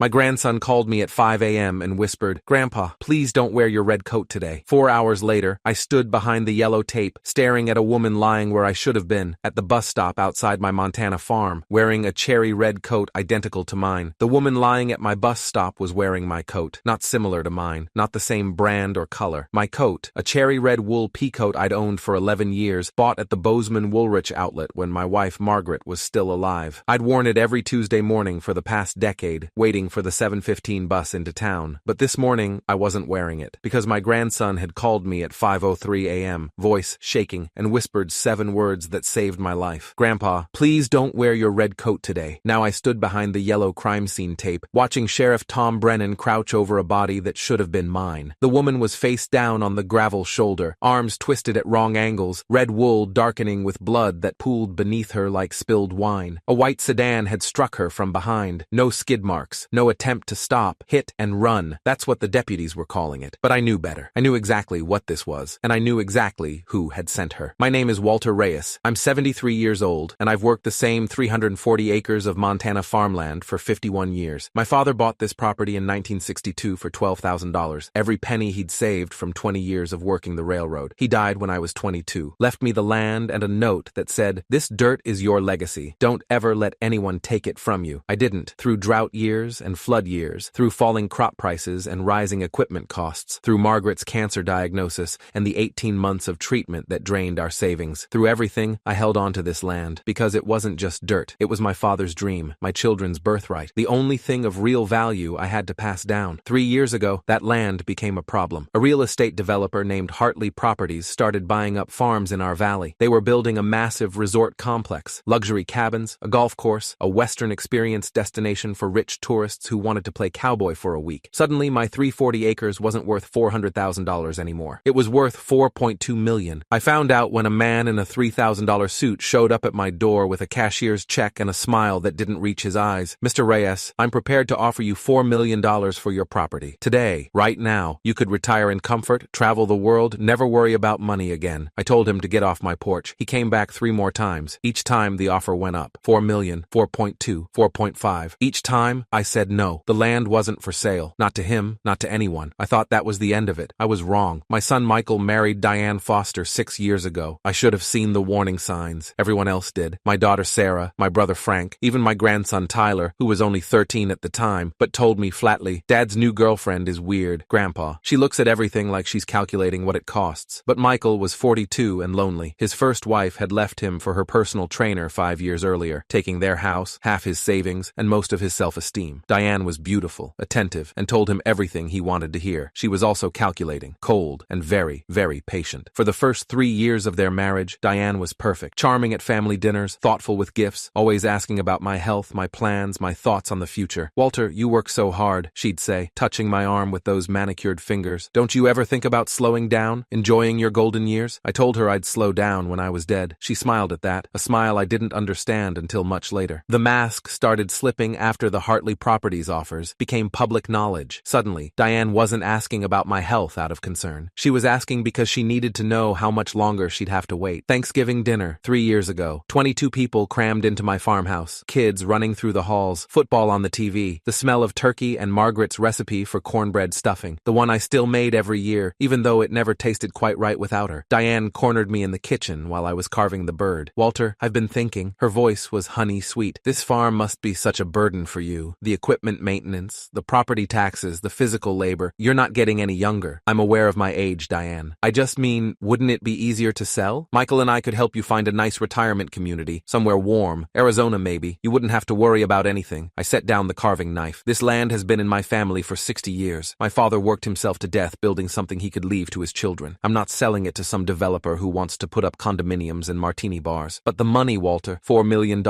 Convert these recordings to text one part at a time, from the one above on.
My grandson called me at 5 a.m. and whispered, "Grandpa, please don't wear your red coat today." 4 hours later, I stood behind the yellow tape, staring at a woman lying where I should have been, at the bus stop outside my Montana farm, wearing a cherry red coat identical to mine. The woman lying at my bus stop was wearing my coat, not similar to mine, not the same brand or color. My coat, a cherry red wool peacoat I'd owned for 11 years, bought at the Bozeman Woolrich outlet when my wife Margaret was still alive. I'd worn it every Tuesday morning for the past decade, waiting for the 7:15 bus into town. But this morning, I wasn't wearing it, because my grandson had called me at 5:03 a.m., voice shaking, and whispered 7 words that saved my life. "Grandpa, please don't wear your red coat today." Now I stood behind the yellow crime scene tape, watching Sheriff Tom Brennan crouch over a body that should have been mine. The woman was face down on the gravel shoulder, arms twisted at wrong angles, red wool darkening with blood that pooled beneath her like spilled wine. A white sedan had struck her from behind. No skid marks, no attempt to stop, hit, and run. That's what the deputies were calling it. But I knew better. I knew exactly what this was, and I knew exactly who had sent her. My name is Walter Reyes. I'm 73 years old, and I've worked the same 340 acres of Montana farmland for 51 years. My father bought this property in 1962 for $12,000, every penny he'd saved from 20 years of working the railroad. He died when I was 22, left me the land and a note that said, "This dirt is your legacy. Don't ever let anyone take it from you." I didn't. Through drought years and flood years, through falling crop prices and rising equipment costs, through Margaret's cancer diagnosis and the 18 months of treatment that drained our savings, through everything, I held on to this land, because it wasn't just dirt. It was my father's dream, my children's birthright, the only thing of real value I had to pass down. 3 years ago, that land became a problem. A real estate developer named Hartley Properties started buying up farms in our valley. They were building a massive resort complex, luxury cabins, a golf course, a Western experience destination for rich tourists who wanted to play cowboy for a week. Suddenly, my 340 acres wasn't worth $400,000 anymore. It was worth $4.2 million. I found out when a man in a $3,000 suit showed up at my door with a cashier's check and a smile that didn't reach his eyes. "Mr. Reyes, I'm prepared to offer you $4 million for your property. Today, right now, you could retire in comfort, travel the world, never worry about money again." I told him to get off my porch. He came back 3 more times. Each time, the offer went up. 4 million, 4.2, 4.5. Each time, I said no. The land wasn't for sale. Not to him, not to anyone. I thought that was the end of it. I was wrong. My son Michael married Diane Foster 6 years ago. I should have seen the warning signs. Everyone else did. My daughter Sarah, my brother Frank, even my grandson Tyler, who was only 13 at the time, but told me flatly, "Dad's new girlfriend is weird, Grandpa. She looks at everything like she's calculating what it costs." But Michael was 42 and lonely. His first wife had left him for her personal trainer 5 years earlier, taking their house, half his savings, and most of his self-esteem. Diane was beautiful, attentive, and told him everything he wanted to hear. She was also calculating, cold, and very, very patient. For the first 3 years of their marriage, Diane was perfect. Charming at family dinners, thoughtful with gifts, always asking about my health, my plans, my thoughts on the future. "Walter, you work so hard," she'd say, touching my arm with those manicured fingers. "Don't you ever think about slowing down, enjoying your golden years?" I told her I'd slow down when I was dead. She smiled at that, a smile I didn't understand until much later. The mask started slipping after the Hartley Properties offers became public knowledge. Suddenly, Diane wasn't asking about my health out of concern. She was asking because she needed to know how much longer she'd have to wait. Thanksgiving dinner, 3 years ago. 22 people crammed into my farmhouse. Kids running through the halls, football on the TV, the smell of turkey and Margaret's recipe for cornbread stuffing, the one I still made every year, even though it never tasted quite right without her. Diane cornered me in the kitchen while I was carving the bird. "Walter, I've been thinking." Her voice was honey sweet. "This farm must be such a burden for you. The equipment maintenance, the property taxes, the physical labor. You're not getting any younger." "I'm aware of my age, Diane. I just mean, wouldn't it be easier to sell? Michael and I could help you find a nice retirement community, somewhere warm, Arizona maybe. You wouldn't have to worry about anything." I set down the carving knife. "This land has been in my family for 60 years. My father worked himself to death building something he could leave to his children. I'm not selling it to some developer who wants to put up condominiums and martini bars. But the money, Walter, $4 million.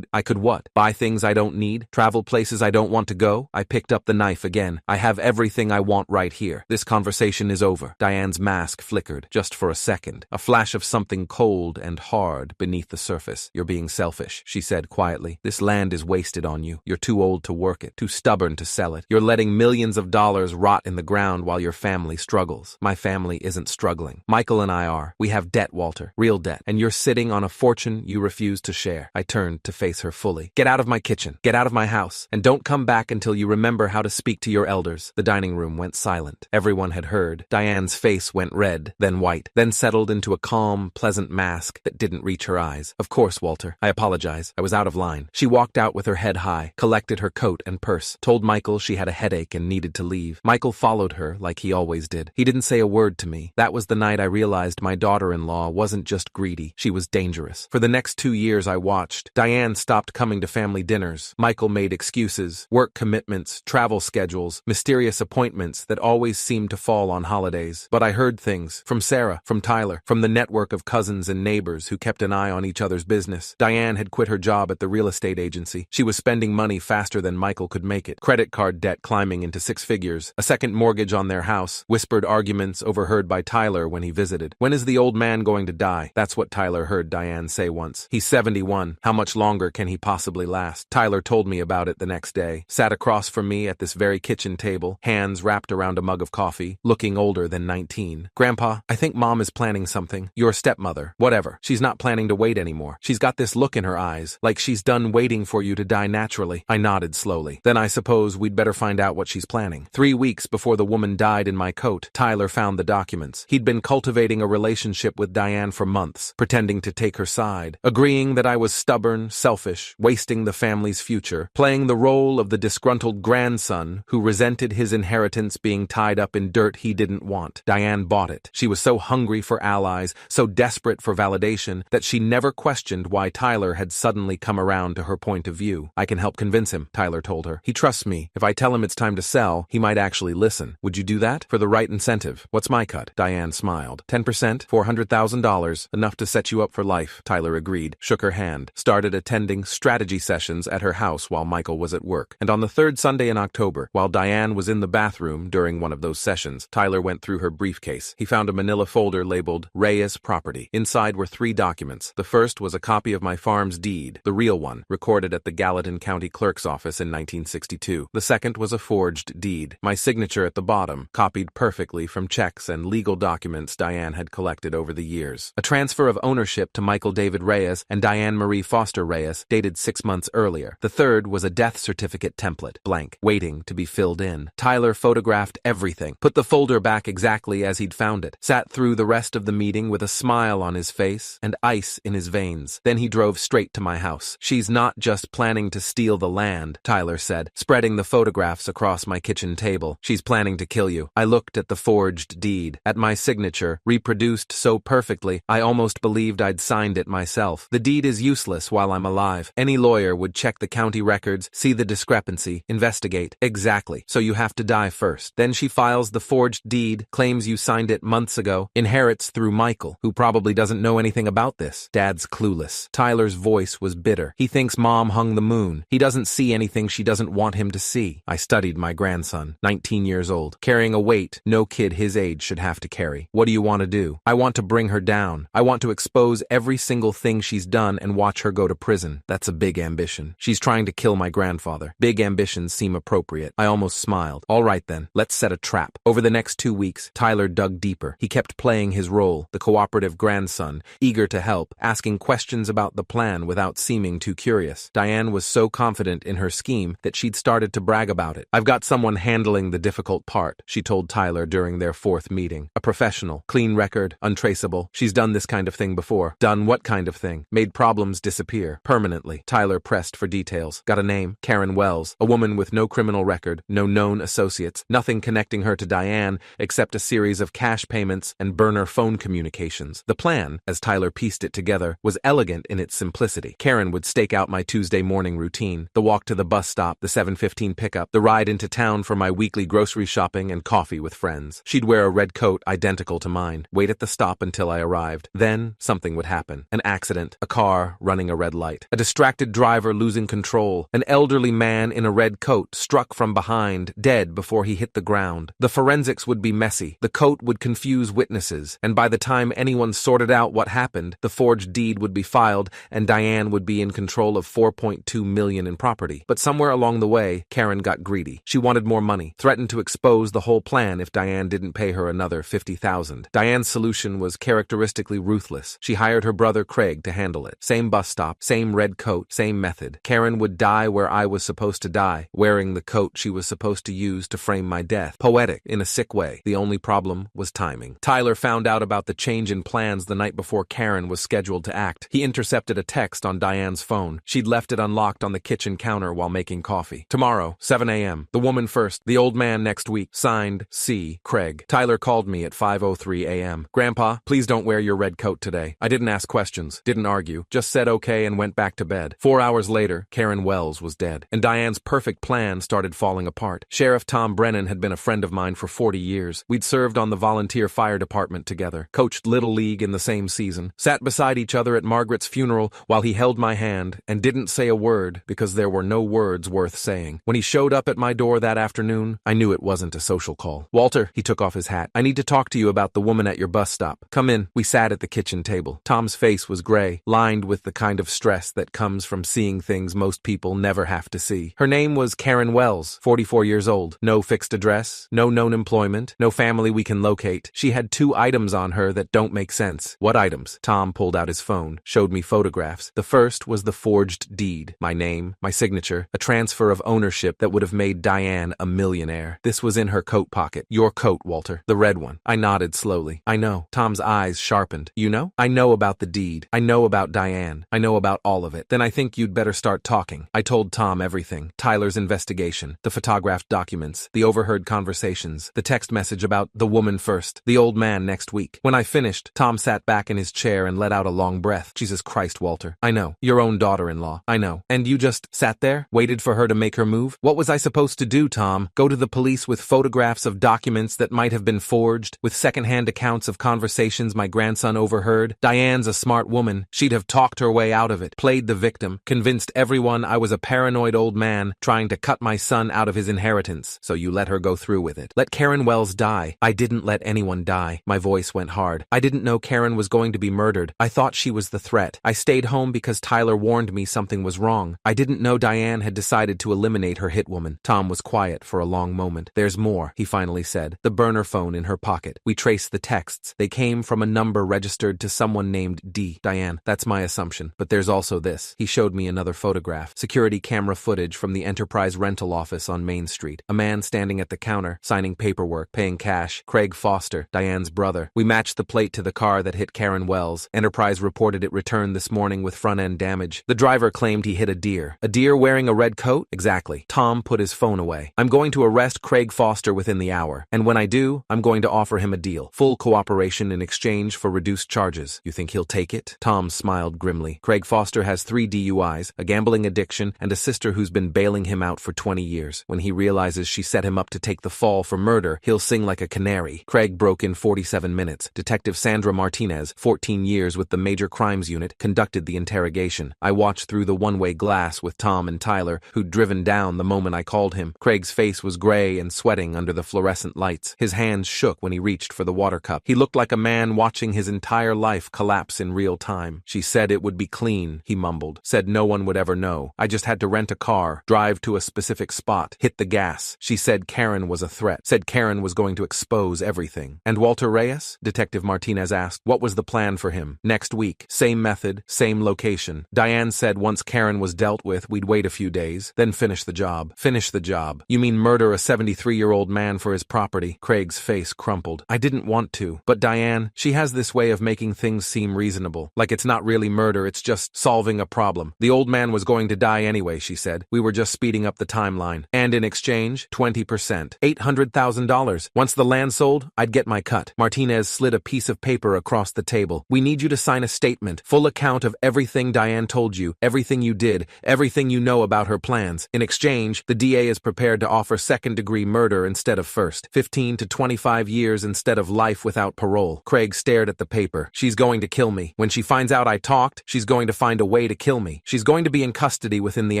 I could what? Buy things I don't need? Travel places I don't want to go?" I picked up the knife again. "I have everything I want right here. This conversation is over." Diane's mask flickered, just for a second. A flash of something cold and hard beneath the surface. "You're being selfish," she said quietly. "This land is wasted on you. You're too old to work it, too stubborn to sell it. You're letting millions of dollars rot in the ground while your family struggles." "My family isn't struggling. Michael and I are. We have debt, Walter. Real debt. And you're sitting on a fortune you refuse to share." I turned to face her fully. "Get out of my kitchen. Get out of my house. And And don't come back until you remember how to speak to your elders. The dining room went silent. Everyone had heard. Diane's face went red, then white, then settled into a calm, pleasant mask that didn't reach her eyes. Of course, Walter. I apologize. I was out of line. She walked out with her head high, collected her coat and purse, told Michael she had a headache and needed to leave. Michael followed her like he always did. He didn't say a word to me. That was the night I realized my daughter-in-law wasn't just greedy. She was dangerous. For the next 2 years I watched. Diane stopped coming to family dinners. Michael made excuses, work commitments, travel schedules, mysterious appointments that always seemed to fall on holidays. But I heard things from Sarah, from Tyler, from the network of cousins and neighbors who kept an eye on each other's business. Diane had quit her job at the real estate agency. She was spending money faster than Michael could make it. Credit card debt climbing into 6 figures. A second mortgage on their house. Whispered arguments overheard by Tyler when he visited. When is the old man going to die? That's what Tyler heard Diane say once. He's 71. How much longer can he possibly last? Tyler told me about it the next day. Sat across from me at this very kitchen table, hands wrapped around a mug of coffee, looking older than 19. Grandpa, I think Mom is planning something. Your stepmother. Whatever. She's not planning to wait anymore. She's got this look in her eyes, like she's done waiting for you to die naturally. I nodded slowly. Then I suppose we'd better find out what she's planning. 3 weeks before the woman died in my coat, Tyler found the documents. He'd been cultivating a relationship with Diane for months, pretending to take her side, agreeing that I was stubborn, selfish, wasting the family's future, playing the role of the disgruntled grandson who resented his inheritance being tied up in dirt he didn't want. Diane bought it. She was so hungry for allies, so desperate for validation, that she never questioned why Tyler had suddenly come around to her point of view. I can help convince him, Tyler told her. He trusts me. If I tell him it's time to sell, he might actually listen. Would you do that? For the right incentive. What's my cut? Diane smiled. 10%, $400,000, enough to set you up for life. Tyler agreed, shook her hand, started attending strategy sessions at her house while Michael was at work. And on the 3rd Sunday in October, while Diane was in the bathroom during one of those sessions, Tyler went through her briefcase. He found a manila folder labeled Reyes Property. Inside were 3 documents. The first was a copy of my farm's deed, the real one, recorded at the Gallatin County Clerk's office in 1962. The second was a forged deed. My signature at the bottom, copied perfectly from checks and legal documents Diane had collected over the years. A transfer of ownership to Michael David Reyes and Diane Marie Foster Reyes, dated 6 months earlier. The third was a death certificate template, blank, waiting to be filled in. Tyler photographed everything, put the folder back exactly as he'd found it, sat through the rest of the meeting with a smile on his face and ice in his veins. Then he drove straight to my house. She's not just planning to steal the land, Tyler said, spreading the photographs across my kitchen table. She's planning to kill you. I looked at the forged deed, at my signature, reproduced so perfectly, I almost believed I'd signed it myself. The deed is useless while I'm alive. Any lawyer would check the county records, see the discrepancy, investigate. Exactly. So you have to die first. Then she files the forged deed, claims you signed it months ago, inherits through Michael, who probably doesn't know anything about this. Dad's clueless. Tyler's voice was bitter. He thinks Mom hung the moon. He doesn't see anything she doesn't want him to see. I studied my grandson, 19 years old, carrying a weight no kid his age should have to carry. What do you want to do? I want to bring her down. I want to expose every single thing she's done and watch her go to prison. That's a big ambition. She's trying to kill my grandfather. Big ambitions seem appropriate. I almost smiled. All right then, let's set a trap. Over the next 2 weeks, Tyler dug deeper. He kept playing his role, the cooperative grandson, eager to help, asking questions about the plan without seeming too curious. Diane was so confident in her scheme that she'd started to brag about it. I've got someone handling the difficult part, she told Tyler during their 4th meeting. A professional, clean record, untraceable. She's done this kind of thing before. Done what kind of thing? Made problems disappear. Permanently. Tyler pressed for details. Got a name, Karen Wells, a woman with no criminal record, no known associates, nothing connecting her to Diane except a series of cash payments and burner phone communications. The plan, as Tyler pieced it together, was elegant in its simplicity. Karen would stake out my Tuesday morning routine, the walk to the bus stop, the 7:15 pickup, the ride into town for my weekly grocery shopping and coffee with friends. She'd wear a red coat identical to mine, wait at the stop until I arrived. Then something would happen. An accident, a car running a red light, a distracted driver losing control, an elderly man in a red coat struck from behind, dead before he hit the ground. The forensics would be messy. The coat would confuse witnesses, and by the time anyone sorted out what happened, the forged deed would be filed and Diane would be in control of $4.2 million in property. But somewhere along the way, Karen got greedy. She wanted more money, threatened to expose the whole plan if Diane didn't pay her another $50,000. Diane's solution was characteristically ruthless. She hired her brother Craig to handle it. Same bus stop, same red coat, same method. Karen would die where I was supposed to die, wearing the coat she was supposed to use to frame my death. Poetic, in a sick way. The only problem was timing. Tyler found out about the change in plans the night before Karen was scheduled to act. He intercepted a text on Diane's phone. She'd left it unlocked on the kitchen counter while making coffee. Tomorrow, 7 a.m. The woman first, the old man next week. Signed, C. Craig. Tyler called me at 5:03 a.m. Grandpa, please don't wear your red coat today. I didn't ask questions, didn't argue, just said okay and went back to bed. 4 hours later, Karen Wells was dead, and Diane's perfect plan started falling apart. Sheriff Tom Brennan had been a friend of mine for 40 years. We'd served on the volunteer fire department together, coached Little League in the same season, sat beside each other at Margaret's funeral while he held my hand and didn't say a word because there were no words worth saying. When he showed up at my door that afternoon, I knew it wasn't a social call. Walter, he took off his hat. I need to talk to you about the woman at your bus stop. Come in. We sat at the kitchen table. Tom's face was gray, lined with the kind of stress that comes from seeing things most people never have to see. Her name was Karen Wells, 44 years old. No fixed address, no known employment, no family we can locate. She had 2 items on her that don't make sense. What items? Tom pulled out his phone, showed me photographs. The first was the forged deed. My name, my signature, a transfer of ownership that would have made Diane a millionaire. This was in her coat pocket. Your coat, Walter. The red one. I nodded slowly. I know. Tom's eyes sharpened. You know? I know about the deed. I know about Diane. I know about all of it. Then I think you'd better start talking. I told Tom everything. Tyler's investigation, the photographed documents, the overheard conversations, the text message about the woman first, the old man next week. When I finished, Tom sat back in his chair and let out a long breath. Jesus Christ, Walter. I know. Your own daughter-in-law. I know. And you just sat there, waited for her to make her move? What was I supposed to do, Tom? Go to the police with photographs of documents that might have been forged, with second-hand accounts of conversations my grandson overheard? Diane's a smart woman. She'd have talked her way out of it, played the victim, convinced everyone I was a paranoid old man trying to cut my son out of his inheritance. So you let her go through with it. Let Karen Wells die. I didn't let anyone die. My voice went hard. I didn't know Karen was going to be murdered. I thought she was the threat. I stayed home because Tyler warned me something was wrong. I didn't know Diane had decided to eliminate her hit woman. Tom was quiet for a long moment. There's more, he finally said. The burner phone in her pocket. We traced the texts. They came from a number registered to someone named D. Diane. That's my assumption. But there's also this. He showed me another photograph. Security camera footage from the Enterprise rental office on Main Street. A man standing at the counter, signing paperwork, paying cash. Craig Foster, Diane's brother. We matched the plate to the car that hit Karen Wells. Enterprise reported it returned this morning with front-end damage. The driver claimed he hit a deer. A deer wearing a red coat? Exactly. Tom put his phone away. I'm going to arrest Craig Foster within the hour. And when I do, I'm going to offer him a deal. Full cooperation in exchange for reduced charges. You think he'll take it? Tom smiled grimly. Craig Foster has 3 DUIs, a gambling addiction, and a sister who's been bailing him out for 20 years. When he realizes she set him up to take the fall for murder, he'll sing like a canary. Craig broke in 47 minutes. Detective Sandra Martinez, 14 years with the Major Crimes Unit, conducted the interrogation. I watched through the one-way glass with Tom and Tyler, who'd driven down the moment I called him. Craig's face was gray and sweating under the fluorescent lights. His hands shook when he reached for the water cup. He looked like a man watching his entire life collapse in real time. She said it would be clean, he mumbled. Said no one would ever know. I just had to rent a car, drive to a specific spot, hit the gas. She said Karen was a threat. Said Karen was going to expose everything. And Walter Reyes? Detective Martinez asked. What was the plan for him? Next week. Same method, same location. Diane said once Karen was dealt with, we'd wait a few days, then finish the job. Finish the job. You mean murder a 73-year-old man for his property? Craig's face crumpled. I didn't want to. But Diane, she has this way of making things seem reasonable. Like it's not really murder, it's just solving a problem. The old man was going to die anyway, she said. We were just speeding up the timeline. And in exchange, 20%. $800,000. Once the land sold, I'd get my cut. Martinez slid a piece of paper across the table. We need you to sign a statement. Full account of everything Diane told you, everything you did, everything you know about her plans. In exchange, the DA is prepared to offer second-degree murder instead of first. 15 to 25 years instead of life without parole. Craig stared at the paper. She's going to kill me. When she finds out I talked, she's going to find a way to kill me. She's going to be in custody within the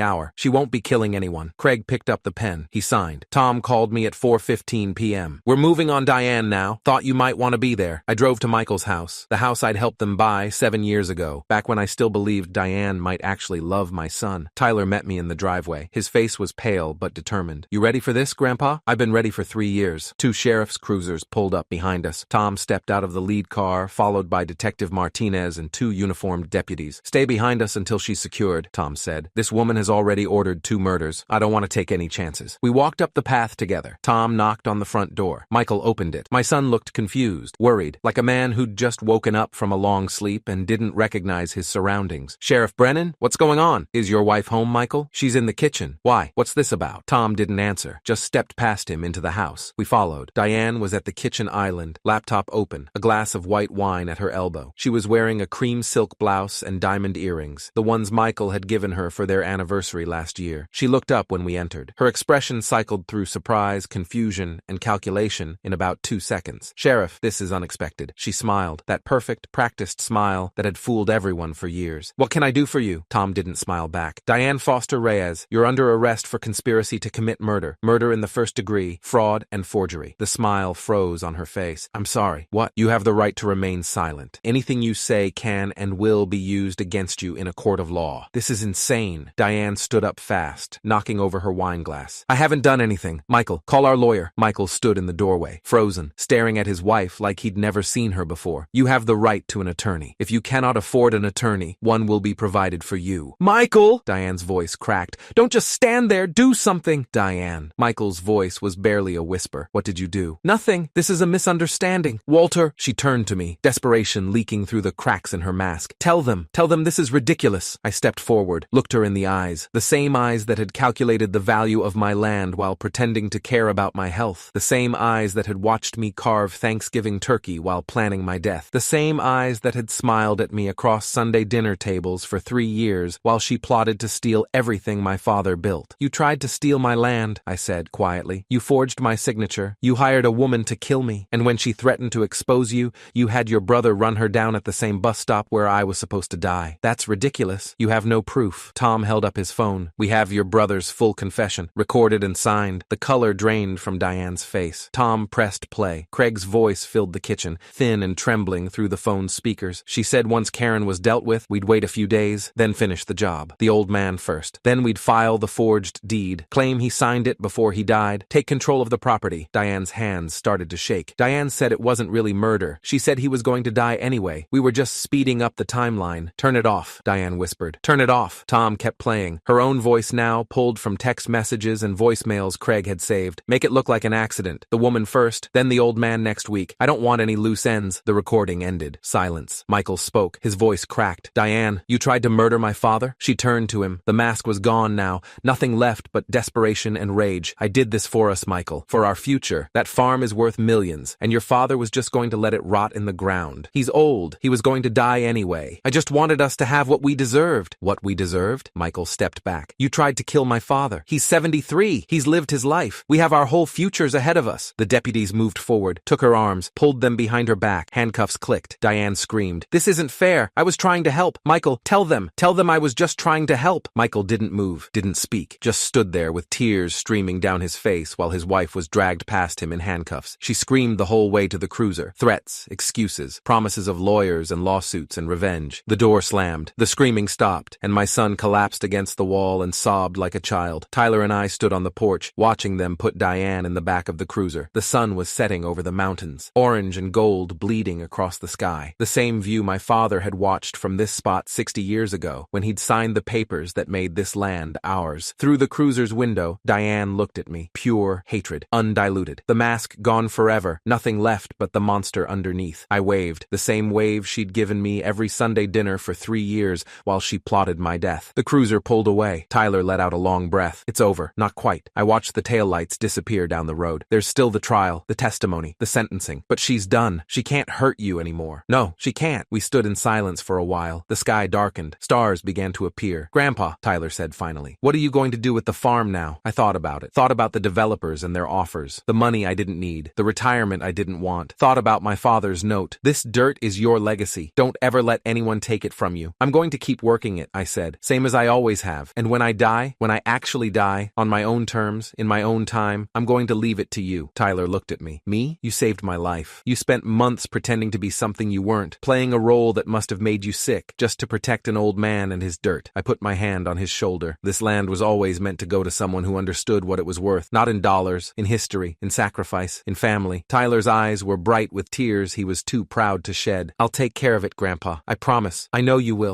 hour. She won't be killing anyone. Craig picked up the pen. He signed. Tom called me at 4:15 p.m. We're moving on Diane now. Thought you might want to be there. I drove to Michael's house. The house I'd helped them buy 7 years ago, back when I still believed Diane might actually love my son. Tyler met me in the driveway. His face was pale but determined. You ready for this, Grandpa? I've been ready for 3 years. 2 sheriff's cruisers pulled up behind us. Tom stepped out of the lead car, followed by Detective Martinez and 2 uniformed deputies. Stay behind us until she's secured, Tom said. This woman has already already ordered 2 murders. I don't want to take any chances. We walked up the path together. Tom knocked on the front door. Michael opened it. My son looked confused, worried, like a man who'd just woken up from a long sleep and didn't recognize his surroundings. Sheriff Brennan, what's going on? Is your wife home, Michael? She's in the kitchen. Why? What's this about? Tom didn't answer, just stepped past him into the house. We followed. Diane was at the kitchen island, laptop open, a glass of white wine at her elbow. She was wearing a cream silk blouse and diamond earrings, the ones Michael had given her for their anniversary last year. She looked up when we entered. Her expression cycled through surprise, confusion, and calculation in about 2 seconds. Sheriff, this is unexpected. She smiled, that perfect, practiced smile that had fooled everyone for years. What can I do for you? Tom didn't smile back. Diane Foster Reyes, you're under arrest for conspiracy to commit murder in the first degree, fraud, and forgery. The smile froze on her face. I'm sorry. What? You have the right to remain silent. Anything you say can and will be used against you in a court of law. This is insane. Diane stood up fast, knocking over her wine glass. I haven't done anything. Michael, call our lawyer. Michael stood in the doorway, frozen, staring at his wife like he'd never seen her before. You have the right to an attorney. If you cannot afford an attorney, one will be provided for you. Michael! Diane's voice cracked. Don't just stand there. Do something. Diane. Michael's voice was barely a whisper. What did you do? Nothing. This is a misunderstanding. Walter. She turned to me, desperation leaking through the cracks in her mask. Tell them this is ridiculous. I stepped forward, looked her in the eyes, the same eyes that had calculated the value of my land while pretending to care about my health, the same eyes that had watched me carve Thanksgiving turkey while planning my death, the same eyes that had smiled at me across Sunday dinner tables for 3 years while she plotted to steal everything my father built. You tried to steal my land, I said quietly. You forged my signature. You hired a woman to kill me. And when she threatened to expose you, you had your brother run her down at the same bus stop where I was supposed to die. That's ridiculous. You have no proof. Tom held up his phone. We have your brother's full confession, recorded and signed. The color drained from Diane's face. Tom pressed play. Craig's voice filled the kitchen, thin and trembling through the phone's speakers. She said once Karen was dealt with, we'd wait a few days, then finish the job. The old man first. Then we'd file the forged deed, claim he signed it before he died, take control of the property. Diane's hands started to shake. Diane said it wasn't really murder. She said he was going to die anyway. We were just speeding up the timeline. Turn it off, Diane whispered. Turn it off. Tom kept playing, her own voice now pulled from text messages and voicemails Craig had saved. Make it look like an accident. The woman first, then the old man next week. I don't want any loose ends. The recording ended. Silence. Michael spoke. His voice cracked. Diane, you tried to murder my father? She turned to him. The mask was gone now. Nothing left but desperation and rage. I did this for us, Michael. For our future. That farm is worth millions, and your father was just going to let it rot in the ground. He's old. He was going to die anyway. I just wanted us to have what we deserved. What we deserved? Michael stepped back. You tried to kill my father. He's 73. He's lived his life. We have our whole futures ahead of us. The deputies moved forward, took her arms, pulled them behind her back. Handcuffs clicked. Diane screamed. This isn't fair. I was trying to help. Michael, tell them. Tell them I was just trying to help. Michael didn't move, didn't speak, just stood there with tears streaming down his face while his wife was dragged past him in handcuffs. She screamed the whole way to the cruiser. Threats, excuses, promises of lawyers and lawsuits and revenge. The door slammed. The screaming stopped, and my son collapsed against the wall and sobbed like a child. Tyler and I stood on the porch, watching them put Diane in the back of the cruiser. The sun was setting over the mountains, orange and gold bleeding across the sky. The same view my father had watched from this spot 60 years ago, when he'd signed the papers that made this land ours. Through the cruiser's window, Diane looked at me. Pure hatred, undiluted. The mask gone forever, nothing left but the monster underneath. I waved, the same wave she'd given me every Sunday dinner for 3 years while she plotted my death. The cruiser pulled away. Tyler let out a long breath. It's over. Not quite. I watched the taillights disappear down the road. There's still the trial, the testimony, the sentencing. But she's done. She can't hurt you anymore. No, she can't. We stood in silence for a while. The sky darkened. Stars began to appear. Grandpa, Tyler said finally, what are you going to do with the farm now? I thought about it. Thought about the developers and their offers. The money I didn't need. The retirement I didn't want. Thought about my father's note. This dirt is your legacy. Don't ever let anyone take it from you. I'm going to keep working it, I said. Same as I always have. And when I die, when I actually die, on my own terms, in my own time, I'm going to leave it to you. Tyler looked at me. Me? You saved my life. You spent months pretending to be something you weren't, playing a role that must have made you sick, just to protect an old man and his dirt. I put my hand on his shoulder. This land was always meant to go to someone who understood what it was worth, not in dollars, in history, in sacrifice, in family. Tyler's eyes were bright with tears he was too proud to shed. I'll take care of it, Grandpa. I promise. I know you will.